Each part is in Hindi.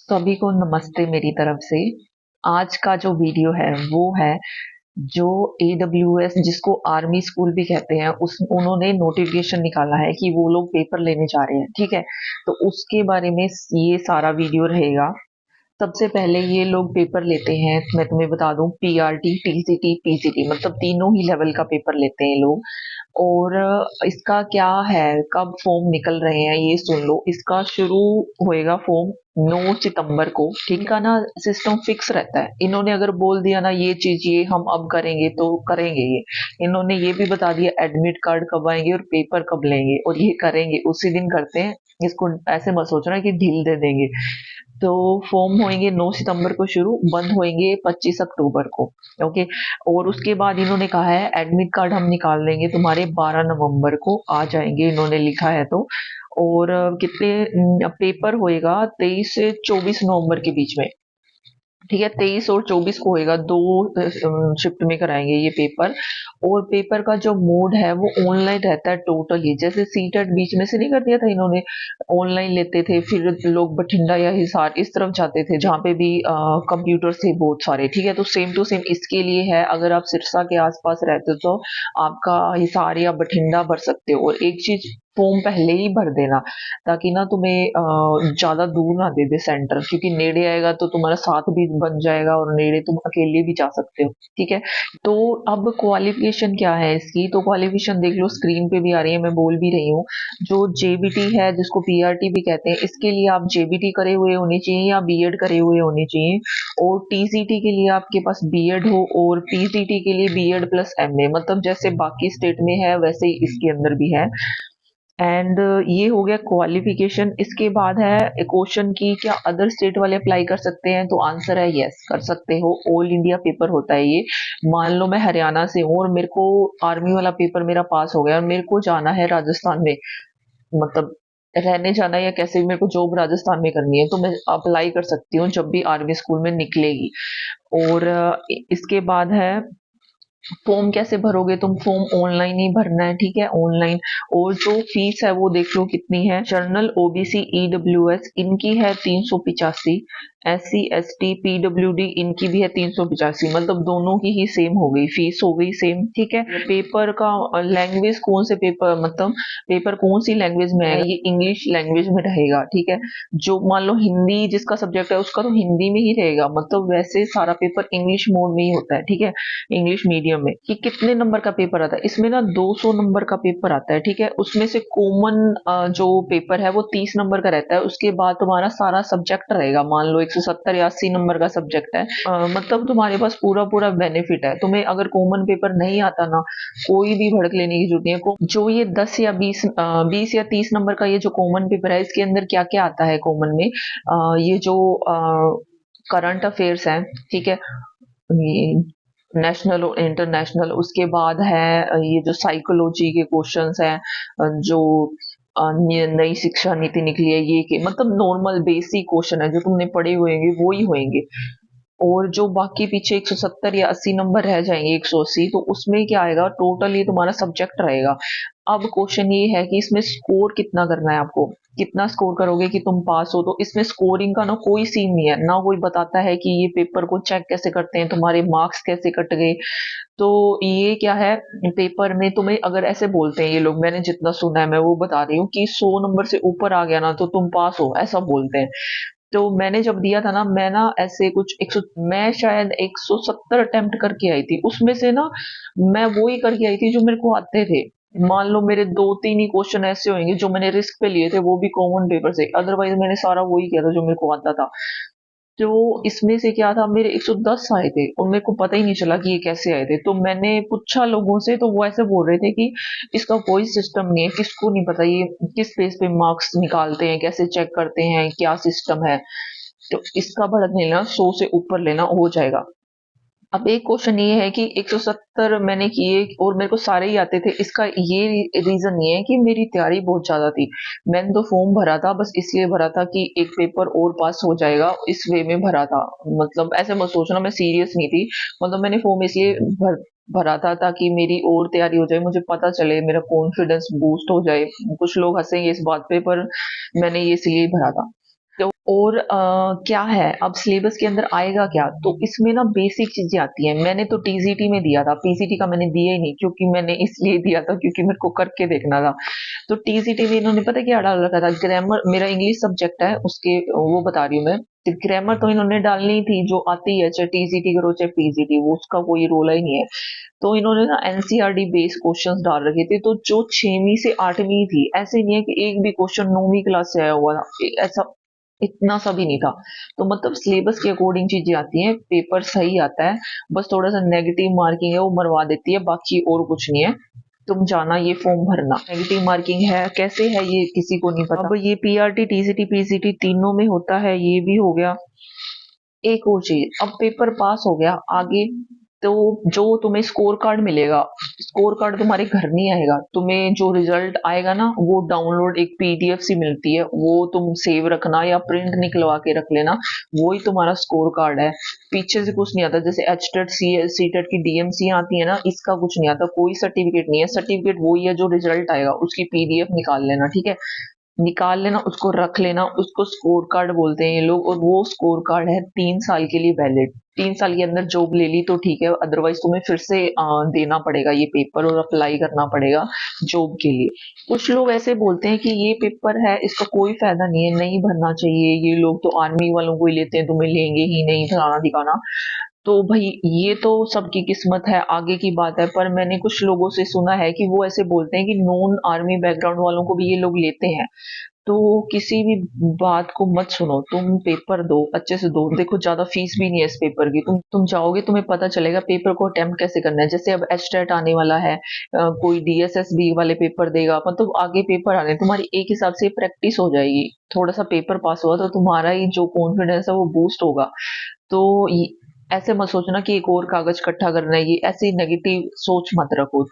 सभी को नमस्ते मेरी तरफ से। आज का जो वीडियो है वो है जो AWS जिसको आर्मी स्कूल भी कहते हैं उस उन्होंने नोटिफिकेशन निकाला है कि वो लोग पेपर लेने जा रहे हैं, ठीक है। तो उसके बारे में ये सारा वीडियो रहेगा। सबसे पहले ये लोग पेपर लेते हैं, मैं तुम्हें बता दूं, PRT, TCT, PCT, मतलब तीनों ही लेवल का पेपर लेते हैं लोग। और इसका क्या है, कब फॉर्म निकल रहे हैं ये सुन लो। इसका शुरू होएगा फॉर्म 9 सितंबर को, ठीक है ना। सिस्टम फिक्स रहता है, इन्होंने अगर बोल दिया ना ये चीज ये हम अब करेंगे तो करेंगे ये। इन्होंने ये भी बता दिया एडमिट कार्ड कब आएंगे और पेपर कब लेंगे, और ये करेंगे उसी दिन करते हैं। इसको ऐसे मत सोचना कि ढील दे देंगे। तो फॉर्म होंगे 9 सितंबर को शुरू, बंद होंगे 25 अक्टूबर को। ओके। और उसके बाद इन्होंने कहा है एडमिट कार्ड हम निकाल लेंगे तुम्हारे 12 नवंबर को आ जाएंगे, इन्होंने लिखा है तो। और कितने पेपर होएगा 23 से 24 नवंबर के बीच में, ठीक है। 23 और 24 को होएगा, दो शिफ्ट में कराएंगे ये पेपर। और पेपर का जो मोड है वो ऑनलाइन रहता है टोटली। जैसे सीटेट बीच में से नहीं कर दिया था इन्होंने, ऑनलाइन लेते थे, फिर लोग बठिंडा या हिसार इस तरफ जाते थे जहाँ पे भी कंप्यूटर थे बहुत सारे, ठीक है। तो सेम टू सेम इसके लिए है, अगर आप सिरसा के आसपास रहते हो तो आपका हिसार या बठिंडा भर सकते हो। और एक चीज, फॉर्म पहले ही भर देना ताकि ना तुम्हें ज्यादा दूर ना दे दे सेंटर, क्योंकि नेड़े आएगा तो तुम्हारा साथ भी बन जाएगा और नेड़े तुम अकेले भी जा सकते हो, ठीक है। तो अब क्वालिफिकेशन क्या है इसकी, तो क्वालिफिकेशन देख लो, स्क्रीन पे भी आ रही है, मैं बोल भी रही हूँ। जो JBT है जिसको PRT भी कहते हैं, इसके लिए आप JBT करे हुए होने चाहिए या B.Ed करे हुए होने चाहिए। और TCT के लिए आपके पास B.Ed हो, और PCT के लिए B.Ed प्लस MA, मतलब जैसे बाकी स्टेट में है वैसे ही इसके अंदर भी है। एंड ये हो गया क्वालिफिकेशन। इसके बाद है क्वेश्चन की, क्या अदर स्टेट वाले अप्लाई कर सकते हैं, तो आंसर है यस, कर सकते हो। ऑल इंडिया पेपर होता है ये। मान लो मैं हरियाणा से हूँ और मेरे को आर्मी वाला पेपर मेरा पास हो गया और मेरे को जाना है राजस्थान में, मतलब रहने जाना है या कैसे भी मेरे को जॉब राजस्थान में करनी है, तो मैं अप्लाई कर सकती हूँ जब भी आर्मी स्कूल में निकलेगी। और इसके बाद है फॉर्म कैसे भरोगे तुम, फॉर्म ऑनलाइन ही भरना है, ठीक है, ऑनलाइन। और जो फीस है वो देख लो कितनी है। जनरल OBC EWS इनकी है 385, SC ST PWD इनकी भी है 385, मतलब दोनों की ही सेम हो गई, फीस हो गई सेम, ठीक है। पेपर का लैंग्वेज कौन से पेपर, मतलब पेपर कौन सी लैंग्वेज में है, ये इंग्लिश लैंग्वेज में रहेगा, ठीक है। जो मान लो हिंदी जिसका सब्जेक्ट है उसका तो हिंदी में ही रहेगा, मतलब वैसे सारा पेपर इंग्लिश मोड में ही होता है, ठीक है, इंग्लिश मीडियम में। कि कितने नंबर का पेपर आता है इसमें ना, 200 नंबर का पेपर आता है, ठीक है। उसमें से कॉमन जो पेपर है वो 30 नंबर का रहता है। उसके बाद तुम्हारा सारा सब्जेक्ट रहेगा, मान लो 170 या 80 नंबर का सब्जेक्ट है, मतलब तुम्हारे पास पूरा पूरा बेनिफिट है। तुम्हें अगर कॉमन पेपर नहीं आता ना, कोई भी भड़क लेने की जरूरत नहीं है। जो ये 10 या 20 या 30 नंबर का ये जो कॉमन पेपर है, इसके अंदर क्या क्या आता है कॉमन में, ये जो करंट अफेयर्स हैं, ठीक है, नेशनल और इंटरनेशनल। उसके बाद है ये जो साइकोलॉजी के क्वेश्चंस हैं, जो नई शिक्षा नीति निकली है ये के, मतलब नॉर्मल बेसिक क्वेश्चन है जो तुमने पढ़े हुए होंगे वो ही होंगे। और जो बाकी पीछे 170 या 80 नंबर रह जाएंगे, 180, तो उसमें क्या आएगा, टोटल ये तुम्हारा सब्जेक्ट रहेगा। अब क्वेश्चन ये है कि इसमें स्कोर कितना करना है आपको, कितना स्कोर करोगे कि तुम पास हो। तो इसमें स्कोरिंग का ना कोई सीन नहीं है, ना कोई बताता है कि ये पेपर को चेक कैसे करते हैं, तुम्हारे मार्क्स कैसे कट गए। तो ये क्या है, पेपर में तुम्हें अगर ऐसे बोलते हैं ये लोग, मैंने जितना सुना है मैं वो बता रही हूँ, कि 100 नंबर से ऊपर आ गया ना तो तुम पास हो, ऐसा बोलते हैं। तो मैंने जब दिया था ना, मैं ना ऐसे कुछ 100, मैं शायद 170 अटेम्प्ट करके आई थी, उसमें से ना मैं वो ही करके आई थी जो मेरे को आते थे। मान लो मेरे दो तीन ही क्वेश्चन ऐसे होंगे जो मैंने रिस्क पे लिए थे, वो भी कॉमन पेपर से, अदरवाइज मैंने सारा वही किया था जो मेरे को आता था। तो इसमें से क्या था, मेरे 110 आए थे और मेरे को पता ही नहीं चला कि ये कैसे आए थे। तो मैंने पूछा लोगों से, तो वो ऐसे बोल रहे थे कि इसका कोई सिस्टम नहीं है, किसको नहीं पता ये किस बेस पे मार्क्स निकालते हैं, कैसे चेक करते हैं, क्या सिस्टम है। तो इसका भड़क नहीं लेना, 100 से ऊपर लेना हो जाएगा। अब एक क्वेश्चन ये है कि 170 मैंने किए और मेरे को सारे ही आते थे, इसका ये रीजन नहीं है कि मेरी तैयारी बहुत ज्यादा थी। मैंने तो फॉर्म भरा था बस इसलिए भरा था कि एक पेपर और पास हो जाएगा, इस वे में भरा था। मतलब ऐसे मत सोचना मैं सीरियस नहीं थी, मतलब मैंने फॉर्म इसलिए भरा था ताकि मेरी और तैयारी हो जाए, मुझे पता चले, मेरा कॉन्फिडेंस बूस्ट हो जाए। कुछ लोग हंसेंगे इस बात पे, पर मैंने ये इसलिए भरा था। तो और क्या है अब सिलेबस के अंदर आएगा क्या, तो इसमें ना बेसिक चीजें आती हैं। मैंने तो टीजीटी में दिया था, पीसीटी का मैंने दिया ही नहीं, क्योंकि मैंने इसलिए दिया था क्योंकि मेरे को करके देखना था। तो टीजीटी में इन्होंने पता क्या डाल रखा था, ग्रामर, मेरा इंग्लिश सब्जेक्ट है उसके वो बता रही हूँ मैं। तो ग्रामर तो इन्होंने डालनी थी जो आती है, चाहे टीजीटी करो चाहे पीजीटी, वो उसका कोई रोल ही नहीं है। तो इन्होंने ना एनसीईआरटी बेस्ड क्वेश्चंस डाल रखे थे, तो जो 6वीं से 8वीं थी, ऐसे नहीं है कि एक भी क्वेश्चन 9वीं क्लास से आया हुआ था, ऐसा इतना सा भी नहीं था। तो मतलब सिलेबस के अकॉर्डिंग चीजें आती हैं, पेपर सही आता है। बस थोड़ा सा नेगेटिव मार्किंग है वो मरवा देती है, बाकी और कुछ नहीं है। तुम जाना ये फॉर्म भरना, नेगेटिव मार्किंग है कैसे है ये किसी को नहीं पता। अब ये पीआरटी टीसीटी पीसीटी तीनों में होता है, ये भी हो गया। एक और चीज, अब पेपर पास हो गया आगे, तो जो तुम्हें स्कोर कार्ड मिलेगा, स्कोर कार्ड तुम्हारे घर नहीं आएगा, तुम्हें जो रिजल्ट आएगा ना वो डाउनलोड एक पीडीएफ सी मिलती है, वो तुम सेव रखना या प्रिंट निकलवा के रख लेना, वो ही तुम्हारा स्कोर कार्ड है। पीछे से कुछ नहीं आता, जैसे एचटेट सीटेट की डीएमसी आती है ना, इसका कुछ नहीं आता, कोई सर्टिफिकेट नहीं है। सर्टिफिकेट वही है जो रिजल्ट आएगा उसकी पीडीएफ निकाल लेना, ठीक है, निकाल लेना, उसको रख लेना, उसको स्कोर कार्ड बोलते हैं ये लोग। और वो स्कोर कार्ड है 3 साल के लिए वैलिड। 3 साल के अंदर जॉब ले ली तो ठीक है, अदरवाइज तुम्हें फिर से देना पड़ेगा ये पेपर और अप्लाई करना पड़ेगा जॉब के लिए। कुछ लोग ऐसे बोलते हैं कि ये पेपर है इसका कोई फायदा नहीं है, नहीं भरना चाहिए, ये लोग तो आर्मी वालों को ही लेते हैं, तुम्हें लेंगे ही नहीं, फलाना दिखाना। तो भाई ये तो सबकी किस्मत है, आगे की बात है। पर मैंने कुछ लोगों से सुना है कि वो ऐसे बोलते हैं कि नॉन आर्मी बैकग्राउंड वालों को भी ये लोग लेते हैं। तो किसी भी बात को मत सुनो, तुम पेपर दो, अच्छे से दो। देखो ज्यादा फीस भी नहीं है इस पेपर की, तुम जाओगे तुम्हें पता चलेगा पेपर को अटेम्प्ट कैसे करना है। जैसे अब एचटेट आने वाला है, कोई डीएसएसबी वाले पेपर देगा, मतलब आगे पेपर आने, तुम्हारी एक हिसाब से प्रैक्टिस हो जाएगी। थोड़ा सा पेपर पास हुआ तो तुम्हारा ही जो कॉन्फिडेंस है वो बूस्ट होगा। तो ऐसे मत सोचना कि एक और कागज इकट्ठा करना है, ये ऐसी नेगेटिव सोच मत रखो।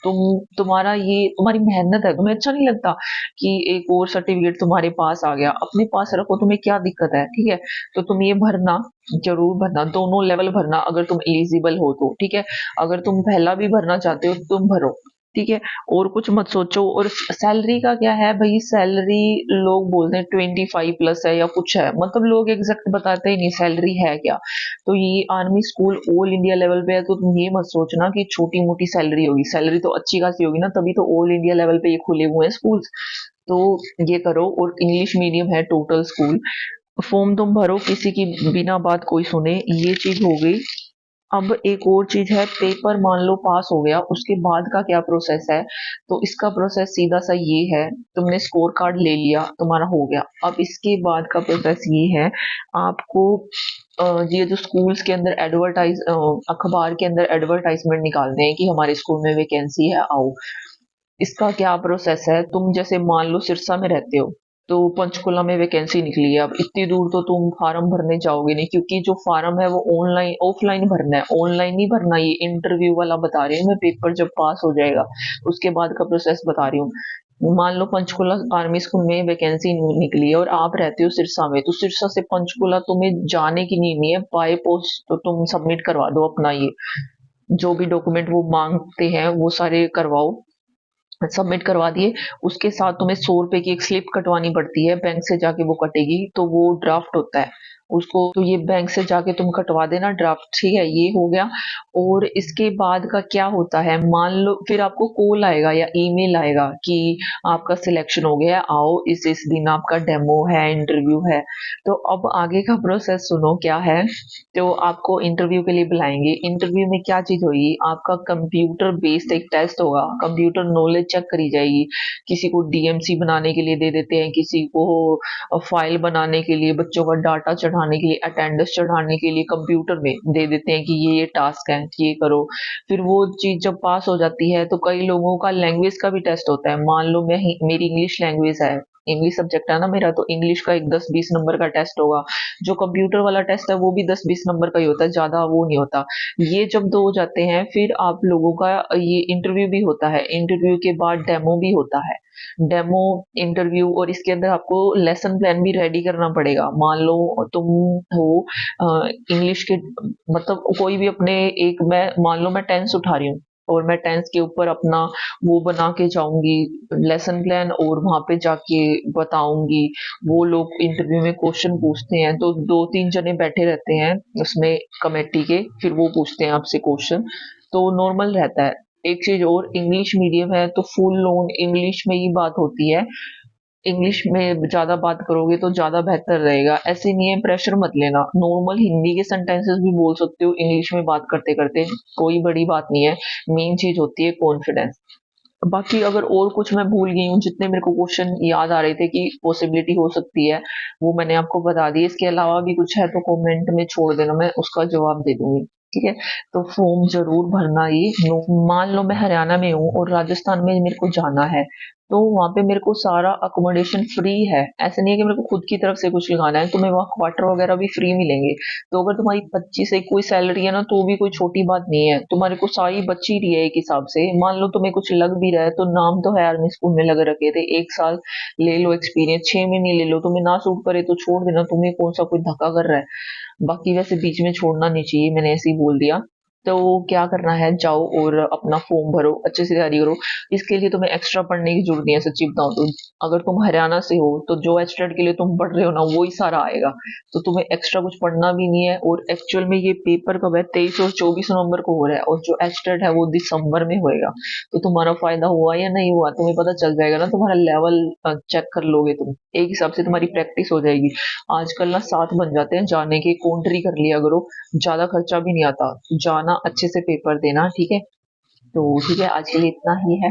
तुम्हारा ये तुम्हारी मेहनत है, तुम्हें अच्छा नहीं लगता कि एक और सर्टिफिकेट तुम्हारे पास आ गया, अपने पास रखो, तुम्हें क्या दिक्कत है, ठीक है। तो तुम ये भरना, जरूर भरना, दोनों लेवल भरना अगर तुम एलिजिबल हो तो, ठीक है। अगर तुम पहला भी भरना चाहते हो तो तुम भरो, ठीक है। और कुछ मत सोचो। और सैलरी का क्या है भाई, सैलरी लोग बोलते हैं 25+ है या कुछ है, मतलब लोग एग्जैक्ट बताते ही नहीं सैलरी है क्या। तो ये army school all India level पे है, तो तुम ये मत सोचना कि छोटी मोटी सैलरी होगी, सैलरी तो अच्छी खासी होगी ना, तभी तो ऑल इंडिया लेवल पे ये खुले हुए हैं स्कूल्स। तो ये करो। और इंग्लिश मीडियम है टोटल स्कूल। फॉर्म तुम भरो किसी की बिना बात कोई सुने, ये चीज हो गई। अब एक और चीज है, पेपर मान लो पास हो गया, उसके बाद का क्या प्रोसेस है। तो इसका प्रोसेस सीधा सा ये है, तुमने स्कोर कार्ड ले लिया, तुम्हारा हो गया। अब इसके बाद का प्रोसेस ये है, आपको ये जो स्कूल्स के अंदर अखबार के अंदर एडवर्टाइजमेंट निकालते हैं कि हमारे स्कूल में वैकेंसी है, आओ। इसका क्या प्रोसेस है, तुम जैसे मान लो सिरसा में रहते हो, तो पंचकुला में वैकेंसी निकली है। अब इतनी दूर तो तुम फार्म भरने जाओगे नहीं, क्योंकि जो फार्म है वो ऑनलाइन ऑफलाइन भरना है, ऑनलाइन नहीं भरना। ये इंटरव्यू वाला बता रही हूँ मैं, पेपर जब पास हो जाएगा उसके बाद का प्रोसेस बता रही हूँ। मान लो पंचकुला आर्मी स्कूल में वैकेंसी निकली है और आप रहते हो सिरसा में, तो सिरसा से पंचकुला तुम्हें जाने की नहीं है, बाय पोस्ट तो तुम सबमिट करवा दो अपना ये जो भी डॉक्यूमेंट वो मांगते हैं वो सारे करवाओ, सबमिट करवा दिए। उसके साथ तुम्हें 100 रुपए की एक स्लिप कटवानी पड़ती है, बैंक से जाके वो कटेगी, तो वो ड्राफ्ट होता है उसको, तो ये बैंक से जाके तुम कटवा देना ड्राफ्ट, ठीक है। ये हो गया। और इसके बाद का क्या होता है, मान लो फिर आपको कॉल आएगा या ईमेल आएगा कि आपका सिलेक्शन हो गया है, आओ इस दिन आपका डेमो है, इंटरव्यू है। तो अब आगे का प्रोसेस सुनो क्या है। तो आपको इंटरव्यू के लिए बुलाएंगे। इंटरव्यू में क्या चीज होगी, आपका कंप्यूटर बेस्ड एक टेस्ट होगा, कंप्यूटर नॉलेज चेक करी जाएगी। किसी को डीएमसी बनाने के लिए दे देते हैं, किसी को फाइल बनाने के लिए, बच्चों का डाटा चढ़ाने के लिए, अटेंडेंस चढ़ाने के लिए कंप्यूटर में दे देते हैं कि ये टास्क है, ये करो। फिर वो चीज जब पास हो जाती है तो कई लोगों का लैंग्वेज का भी टेस्ट होता है। मान लो मेरी इंग्लिश लैंग्वेज है, इंग्लिश सब्जेक्ट है ना मेरा, तो इंग्लिश का एक 10-20 नंबर का टेस्ट होगा। जो कंप्यूटर वाला टेस्ट है वो भी 10-20 नंबर का ही होता है, ज्यादा वो नहीं होता। ये जब दो हो जाते हैं फिर आप लोगों का ये इंटरव्यू भी होता है, इंटरव्यू के बाद डेमो भी होता है। डेमो, इंटरव्यू, और इसके अंदर आपको लेसन प्लान भी रेडी करना पड़ेगा। मान लो तुम हो इंग्लिश के, मतलब कोई भी अपने, एक मैं मान लो मैं टेंस उठा रही हूँ, और मैं टेंस के ऊपर अपना वो बना के जाऊंगी लेसन प्लान, और वहां पे जाके बताऊंगी। वो लोग इंटरव्यू में क्वेश्चन पूछते हैं, तो 2-3 जने बैठे रहते हैं उसमें कमेटी के, फिर वो पूछते हैं आपसे क्वेश्चन, तो नॉर्मल रहता है। एक चीज और, इंग्लिश मीडियम है तो फुल लोन इंग्लिश में ही बात होती है। इंग्लिश में ज्यादा बात करोगे तो ज्यादा बेहतर रहेगा। ऐसे नहीं है, प्रेशर मत लेना, नॉर्मल हिंदी के सेंटेंसेस भी बोल सकते हो इंग्लिश में बात करते करते, कोई बड़ी बात नहीं है। मेन चीज होती है कॉन्फिडेंस। बाकी अगर और कुछ मैं भूल गई हूँ, जितने मेरे को क्वेश्चन याद आ रहे थे कि पॉसिबिलिटी हो सकती है, वो मैंने आपको बता दी। इसके अलावा भी कुछ है तो कमेंट में छोड़ देना, मैं उसका जवाब दे दूंगी। ठीक है, तो फॉर्म जरूर भरना ये। मान लो मैं हरियाणा में हूँ और राजस्थान में मेरे को जाना है, तो वहां पे मेरे को सारा अकोमोडेशन फ्री है। ऐसे नहीं है कि मेरे को खुद की तरफ से कुछ लगाना है, तुम्हें वहाँ क्वार्टर वगैरह भी फ्री मिलेंगे। तो अगर तुम्हारी 25 से कोई सैलरी है ना, तो भी कोई छोटी बात नहीं है, तुम्हारे को सारी बची रही है एक हिसाब से। मान लो तुम्हें कुछ लग भी रहा है, तो नाम तो है आर्मी स्कूल में लग रखे थे, 1 साल ले लो एक्सपीरियंस, 6 महीने ले लो, तुम्हें ना सूट करे तो छोड़ देना, तुम्हें कौन सा कोई धक्का कर रहा है। बाकी वैसे बीच में छोड़ना नहीं चाहिए, मैंने ऐसे ही बोल दिया। तो क्या करना है, जाओ और अपना फॉर्म भरो, अच्छे से तैयारी करो। इसके लिए तुम्हें एक्स्ट्रा पढ़ने की जरूरत नहीं है, सच्ची बताऊं तो। अगर तुम हरियाणा से हो तो जो एचटेट के लिए तुम पढ़ रहे हो ना, वो ही सारा आएगा। तो तुम्हें एक्स्ट्रा कुछ पढ़ना भी नहीं है। और एक्चुअल में ये पेपर कब है, 23 और 24 नवंबर को हो रहा है, और जो एचटेट है वो दिसंबर में होएगा। तो तुम्हारा फायदा हुआ या नहीं हुआ, तुम्हें पता चल जाएगा ना, तुम्हारा लेवल चेक कर लोगे तुम, एक हिसाब से तुम्हारी प्रैक्टिस हो जाएगी। आजकल ना साथ बन जाते हैं जाने के, कॉन्ट्री कर लिया करो, ज्यादा खर्चा भी नहीं आता, जाना अच्छे से पेपर देना। ठीक है, तो ठीक है, आज के लिए इतना ही है।